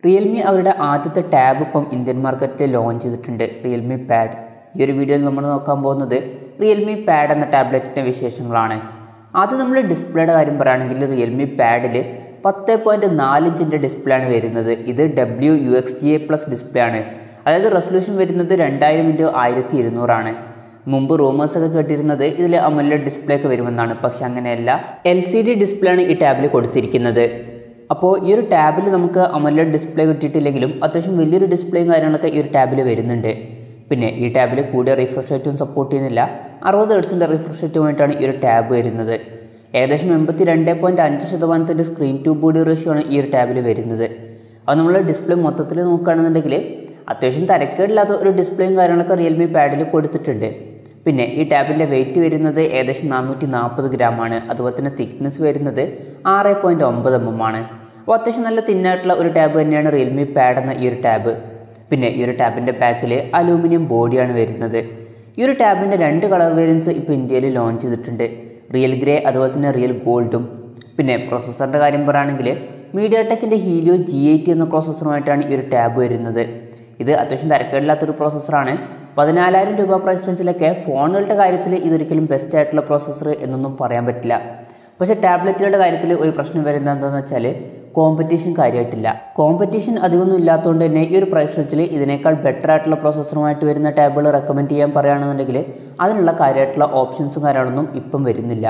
Realme അവരുടെ ആദ്യത്തെ tab ഇപ്പം ഇന്ത്യൻ മാർക്കറ്റിൽ ലോഞ്ച് ചെയ്തിട്ടുണ്ട്, റിയൽമി പാഡ്. ഈ ഒരു വീഡിയോയിൽ നമ്മൾ നോക്കാൻ പോകുന്നത് റിയൽമി പാഡ് എന്ന ടാബ്ലറ്റിൻ്റെ വിശേഷങ്ങളാണ്. ആദ്യം നമ്മൾ ഡിസ്പ്ലേയുടെ കാര്യം പറയുകയാണെങ്കിൽ റിയൽമി പാഡിൽ 10.4 ഇഞ്ചിൻ്റെ ഡിസ്പ്ലേ ആണ് വരുന്നത്. ഇത് WUXGA+ ഡിസ്പ്ലേ ആണ്. അതായത് റെസൊല്യൂഷൻ വരുന്നത് 2000x1200 ആണ്. മുമ്പ് റൂമേഴ്സൊക്കെ കേട്ടിരുന്നത് ഇതിൽ AMOLED ഡിസ്പ്ലേ ഒക്കെ വരുമെന്നാണ്. പക്ഷെ അങ്ങനെയല്ല, LCD ഡിസ്പ്ലേ ആണ് ഈ ടാബിൽ കൊടുത്തിരിക്കുന്നത്. അപ്പോൾ ഈ ഒരു ടാബിൽ നമുക്ക് AMOLED ഡിസ്പ്ലേ കിട്ടിയിട്ടില്ലെങ്കിലും അത്യാവശ്യം വലിയൊരു ഡിസ്പ്ലേയും കാര്യങ്ങളൊക്കെ ഈ ഒരു ടാബിൽ വരുന്നുണ്ട്. പിന്നെ ഈ ടാബിൽ കൂടിയ റിഫ്രഷ് റേറ്റും സപ്പോർട്ട് ചെയ്യുന്നില്ല. 60 ഹെർട്സിൻ്റെ റിഫ്രഷ് റേറ്റുമായിട്ടാണ് ഈ ഒരു ടാബ് വരുന്നത്. ഏകദേശം 82.5% സ്ക്രീൻ ടു ബോഡി റേഷ്യോ ആണ് ഈ ഒരു ടാബിൽ വരുന്നത്. അപ്പോൾ നമ്മൾ ഡിസ്പ്ലേ മൊത്തത്തിൽ നോക്കുകയാണെന്നുണ്ടെങ്കിൽ അത്യാവശ്യം തരക്കേടില്ലാത്ത ഒരു ഡിസ്പ്ലേയും കാര്യങ്ങളൊക്കെ റിയൽമി പാഡിൽ കൊടുത്തിട്ടുണ്ട്. പിന്നെ ഈ ടാബിൻ്റെ വെയിറ്റ് വരുന്നത് ഏകദേശം 440 ഗ്രാമാണ്. അതുപോലെ തന്നെ തിക്നെസ് വരുന്നത് 6.9 mm ആണ്. അപ്പോൾ അത്യാവശ്യം നല്ല തിന്നായിട്ടുള്ള ഒരു ടാബ് തന്നെയാണ് റിയൽമി പാഡ് എന്ന ഈ ഒരു ടാബ്. പിന്നെ ഈ ഒരു ടാബിൻ്റെ ബാക്കിൽ അലൂമിനിയം ബോഡിയാണ് വരുന്നത്. ഈ ഒരു ടാബിൻ്റെ 2 കളർ വേരിയൻസ് ഇപ്പോൾ ഇന്ത്യയിൽ ലോഞ്ച് ചെയ്തിട്ടുണ്ട്, റിയൽ ഗ്രേ അതുപോലെ തന്നെ റിയൽ ഗോൾഡും. പിന്നെ പ്രോസസ്സറിൻ്റെ കാര്യം പറയുകയാണെങ്കിൽ മീഡിയാടെക്കിൻ്റെ ഹീലിയോ G80 എന്ന പ്രോസസ്സറുമായിട്ടാണ് ഈ ഒരു ടാബ് വരുന്നത്. ഇത് അത്യാവശ്യം തരക്കേടില്ലാത്തൊരു പ്രോസസ്സറാണ്. 14,000 രൂപ പ്രൈസ് റേഞ്ചിലൊക്കെ ഫോണുകളുടെ കാര്യത്തിൽ ഇതൊരിക്കലും ബെസ്റ്റ് ആയിട്ടുള്ള പ്രോസസ്സർ എന്നൊന്നും പറയാൻ പറ്റില്ല. പക്ഷേ ടാബ്ലറ്റുകളുടെ കാര്യത്തിൽ ഒരു പ്രശ്നം വരുന്നത് എന്താണെന്ന് വെച്ചാൽ കോമ്പറ്റീഷൻ കാര്യമായിട്ടില്ല. കോമ്പറ്റീഷൻ അധികമൊന്നും ഇല്ലാത്തതുകൊണ്ട് തന്നെ ഈ ഒരു പ്രൈസ് റേഞ്ചിൽ ഇതിനേക്കാൾ ബെറ്റർ ആയിട്ടുള്ള പ്രോസസ്സറുമായിട്ട് വരുന്ന ടാബുകൾ റെക്കമെൻഡ് ചെയ്യാൻ പറയുകയാണെന്നുണ്ടെങ്കിൽ അതിനുള്ള കാര്യമായിട്ടുള്ള ഓപ്ഷൻസും കാര്യങ്ങളൊന്നും ഇപ്പം വരുന്നില്ല.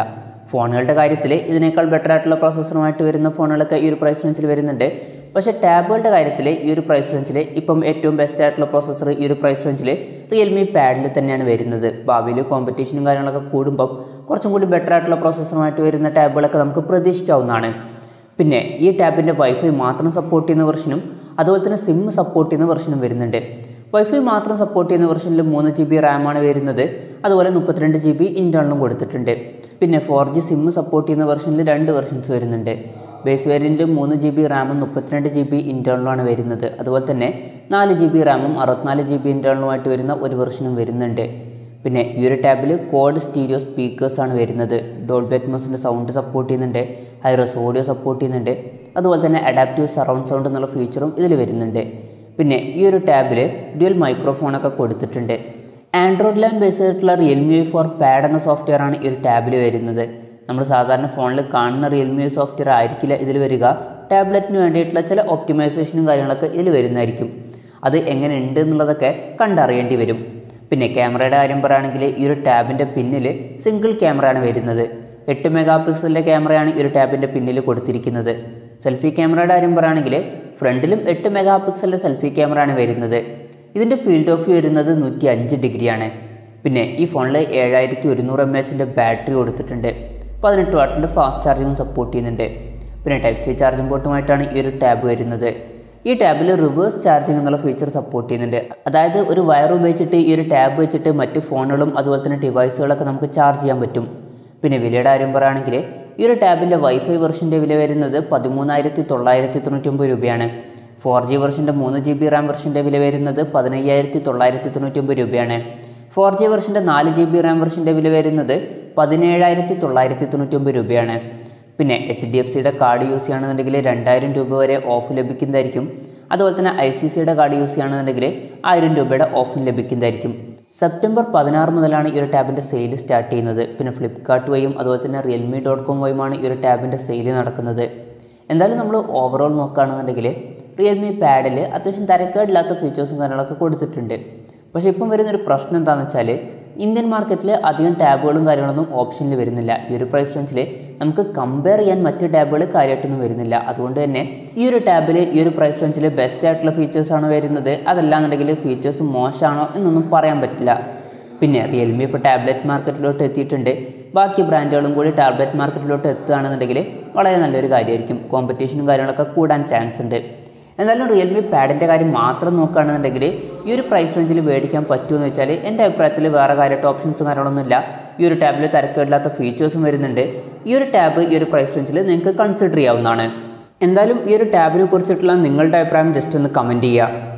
ഫോണുകളുടെ കാര്യത്തിൽ ഇതിനേക്കാൾ ബെറ്റർ ആയിട്ടുള്ള പ്രോസസ്സറുമായിട്ട് വരുന്ന ഫോണുകളൊക്കെ ഈ ഒരു പ്രൈസ് റേഞ്ചിൽ വരുന്നുണ്ട്. പക്ഷേ ടാബുകളുടെ കാര്യത്തിൽ ഈ ഒരു പ്രൈസ് റേഞ്ചിൽ ഇപ്പം ഏറ്റവും ബെസ്റ്റ് ആയിട്ടുള്ള പ്രോസസ്സർ ഈ ഒരു പ്രൈസ് റേഞ്ചിൽ റിയൽമി പാഡിൽ തന്നെയാണ് വരുന്നത്. ഭാവിയിൽ കോമ്പറ്റീഷനും കാര്യങ്ങളൊക്കെ കൂടുമ്പം കുറച്ചും കൂടി ബെറ്റർ ആയിട്ടുള്ള പ്രോസസ്സറുമായിട്ട് വരുന്ന ടാബുകളൊക്കെ നമുക്ക് പ്രതീക്ഷിക്കാവുന്നതാണ്. പിന്നെ ഈ ടാബിൻ്റെ വൈഫൈ മാത്രം സപ്പോർട്ട് ചെയ്യുന്ന വെർഷനും അതുപോലെ തന്നെ സിം സപ്പോർട്ട് ചെയ്യുന്ന വെർഷനും വരുന്നുണ്ട്. വൈഫൈ മാത്രം സപ്പോർട്ട് ചെയ്യുന്ന വെർഷനിൽ 3 GB RAM ആണ് വരുന്നത്. അതുപോലെ 32 GB ഇൻറ്റേർണലും കൊടുത്തിട്ടുണ്ട്. പിന്നെ 4G സിം സപ്പോർട്ട് ചെയ്യുന്ന വെർഷനിൽ 2 വെർഷൻസ് വരുന്നുണ്ട്. ബേസ് വേരിയൻറ്റിൽ 3 GB റാമും 32 GB ഇൻറ്റേർണലുമാണ് വരുന്നത്. അതുപോലെ തന്നെ 4 GB റാമും 64 GB ഇൻറ്റേർണലുമായിട്ട് വരുന്ന ഒരു വെർഷനും വരുന്നുണ്ട്. പിന്നെ ഈ ഒരു ടാബിൽ കോഡ് സ്റ്റീരിയോ സ്പീക്കേഴ്സാണ് വരുന്നത്. ഡോൾബി അറ്റ്മോസിൻ്റെ സൗണ്ട് സപ്പോർട്ട് ചെയ്യുന്നുണ്ട്, ഹൈറസ് ഓഡിയോ സപ്പോർട്ട് ചെയ്യുന്നുണ്ട്. അതുപോലെ തന്നെ അഡാപ്റ്റീവ് സറൗണ്ട് സൗണ്ട് എന്നുള്ള ഫീച്ചറും ഇതിൽ വരുന്നുണ്ട്. പിന്നെ ഈ ഒരു ടാബിൽ ഡ്യുവൽ മൈക്രോഫോണൊക്കെ കൊടുത്തിട്ടുണ്ട്. ആൻഡ്രോയിഡ് ലാൻ ബേസ് ചെയ്തിട്ടുള്ള റിയൽമി ഫോർ പാഡ് എന്ന സോഫ്റ്റ്വെയർ ആണ് ഈ ഒരു ടാബിൽ വരുന്നത്. നമ്മൾ സാധാരണ ഫോണിൽ കാണുന്ന റിയൽമി സോഫ്റ്റ്വെയർ ആയിരിക്കില്ല ഇതിൽ വരിക. ടാബ്ലറ്റിന് വേണ്ടിയിട്ടുള്ള ചില ഒപ്റ്റിമൈസേഷനും കാര്യങ്ങളൊക്കെ ഇതിൽ വരുന്നതായിരിക്കും. അത് എങ്ങനെ ഉണ്ട് എന്നുള്ളതൊക്കെ കണ്ടറിയേണ്ടി വരും. പിന്നെ ക്യാമറയുടെ കാര്യം പറയുകയാണെങ്കിൽ ഈ ഒരു ടാബിൻ്റെ പിന്നിൽ സിംഗിൾ ക്യാമറയാണ് വരുന്നത്. 8 MP ക്യാമറയാണ് ഈ ഒരു ടാബിൻ്റെ പിന്നിൽ കൊടുത്തിരിക്കുന്നത്. സെൽഫി ക്യാമറയുടെ കാര്യം പറയുകയാണെങ്കിൽ ഫ്രണ്ടിലും 8 MP സെൽഫി ക്യാമറയാണ് വരുന്നത്. ഇതിൻ്റെ ഫീൽഡ് ഓഫ് വ്യൂ വരുന്നത് 105 ഡിഗ്രിയാണ്. പിന്നെ ഈ ഫോണിൽ 7100 mAh ബാറ്ററി കൊടുത്തിട്ടുണ്ട്. 18 വാട്ടിൻ്റെ ഫാസ്റ്റ് ചാർജിങ്ങും സപ്പോർട്ട് ചെയ്യുന്നുണ്ട്. പിന്നെ ടൈപ്പ് സി ചാർജിംഗ് പോർട്ടുമായിട്ടാണ് ഈ ഒരു ടാബ് വരുന്നത്. ഈ ടാബിൽ റിവേഴ്സ് ചാർജിങ് എന്നുള്ള ഫീച്ചർ സപ്പോർട്ട് ചെയ്യുന്നുണ്ട്. അതായത് ഒരു വയർ ഉപയോഗിച്ചിട്ട് ഈ ഒരു ടാബ് വെച്ചിട്ട് മറ്റ് ഫോണുകളും അതുപോലെ തന്നെ ഡിവൈസുകളൊക്കെ നമുക്ക് ചാർജ് ചെയ്യാൻ പറ്റും. പിന്നെ വിലയുടെ കാര്യം പറയുകയാണെങ്കിൽ ഈ ഒരു ടാബിൻ്റെ വൈഫൈ വെർഷൻ്റെ വില വരുന്നത് 13,999 രൂപയാണ്. 4G വെർഷൻ്റെ 3 GB റാം വെർഷൻ്റെ വില വരുന്നത് 15,999 രൂപയാണ്. 4G വെർഷൻ്റെ 4 GB റാം വെർഷൻ്റെ വില വരുന്നത് 17,999 രൂപയാണ്. പിന്നെ HDFCയുടെ കാർഡ് യൂസ് ചെയ്യുകയാണെന്നുണ്ടെങ്കിൽ 2,000 രൂപ വരെ ഓഫ് ലഭിക്കുന്നതായിരിക്കും. അതുപോലെ തന്നെ ICCയുടെ കാർഡ് യൂസ് ചെയ്യുകയാണെന്നുണ്ടെങ്കിൽ 1,000 രൂപയുടെ ഓഫും ലഭിക്കുന്നതായിരിക്കും. സെപ്റ്റംബർ 16 മുതലാണ് ഈ ഒരു ടാബിൻ്റെ സെയിൽ സ്റ്റാർട്ട് ചെയ്യുന്നത്. പിന്നെ ഫ്ലിപ്കാർട്ട് വഴിയും അതുപോലെ തന്നെ realme.com വഴിയുമാണ് ഈ ഒരു ടാബിൻ്റെ സെയിൽ നടക്കുന്നത്. എന്തായാലും നമ്മൾ ഓവറോൾ നോക്കുകയാണെന്നുണ്ടെങ്കിൽ റിയൽമി പാഡിൽ അത്യാവശ്യം തരക്കേടില്ലാത്ത ഫീച്ചേഴ്സും കാര്യങ്ങളൊക്കെ കൊടുത്തിട്ടുണ്ട്. പക്ഷേ ഇപ്പം വരുന്നൊരു പ്രശ്നം എന്താണെന്ന് വെച്ചാൽ ഇന്ത്യൻ മാർക്കറ്റിൽ അധികം ടാബുകളും കാര്യങ്ങളൊന്നും ഓപ്ഷനിൽ വരുന്നില്ല. ഈ ഒരു പ്രൈസ് റേഞ്ചിൽ നമുക്ക് കമ്പയർ ചെയ്യാൻ മറ്റ് ടാബുകൾ കാര്യമായിട്ടൊന്നും വരുന്നില്ല. അതുകൊണ്ട് തന്നെ ഈ ഒരു ടാബിൽ ഈ ഒരു പ്രൈസ് റേഞ്ചിൽ ബെസ്റ്റ് ആയിട്ടുള്ള ഫീച്ചേഴ്സാണ് വരുന്നത്. അതല്ലാന്നുണ്ടെങ്കിൽ ഫീച്ചേഴ്സ് മോശമാണോ എന്നൊന്നും പറയാൻ പറ്റില്ല. പിന്നെ റിയൽമി ഇപ്പോൾ ടാബ്ലറ്റ് മാർക്കറ്റിലോട്ട് എത്തിയിട്ടുണ്ട്. ബാക്കി ബ്രാൻഡുകളും കൂടി ടാബ്ലറ്റ് മാർക്കറ്റിലോട്ട് എത്തുകയാണെന്നുണ്ടെങ്കിൽ വളരെ നല്ലൊരു കാര്യമായിരിക്കും. കോമ്പറ്റീഷനും കാര്യങ്ങളൊക്കെ കൂടാൻ ചാൻസ് ഉണ്ട്. എന്തായാലും റിയൽമി പാഡിൻ്റെ കാര്യം മാത്രം നോക്കുകയാണെന്നുണ്ടെങ്കിൽ ഈ ഒരു പ്രൈസ് റേഞ്ചിൽ മേടിക്കാൻ പറ്റുമെന്ന് വെച്ചാൽ എൻ്റെ അഭിപ്രായത്തിൽ വേറെ കാര്യമായിട്ട് ഓപ്ഷൻസും കാര്യങ്ങളൊന്നുമില്ല. ഈ ഒരു ടാബിൽ തരക്കേടില്ലാത്ത ഫീച്ചേഴ്സും വരുന്നുണ്ട്. ഈ ഒരു ടാബ് ഈ ഒരു പ്രൈസ് റേഞ്ചിൽ നിങ്ങൾക്ക് കൺസിഡർ ചെയ്യാവുന്നതാണ്. എന്തായാലും ഈ ഒരു ടാബിനെ കുറിച്ചിട്ടുള്ള നിങ്ങളുടെ അഭിപ്രായം ജസ്റ്റ് ഒന്ന് കമൻറ്റ് ചെയ്യുക.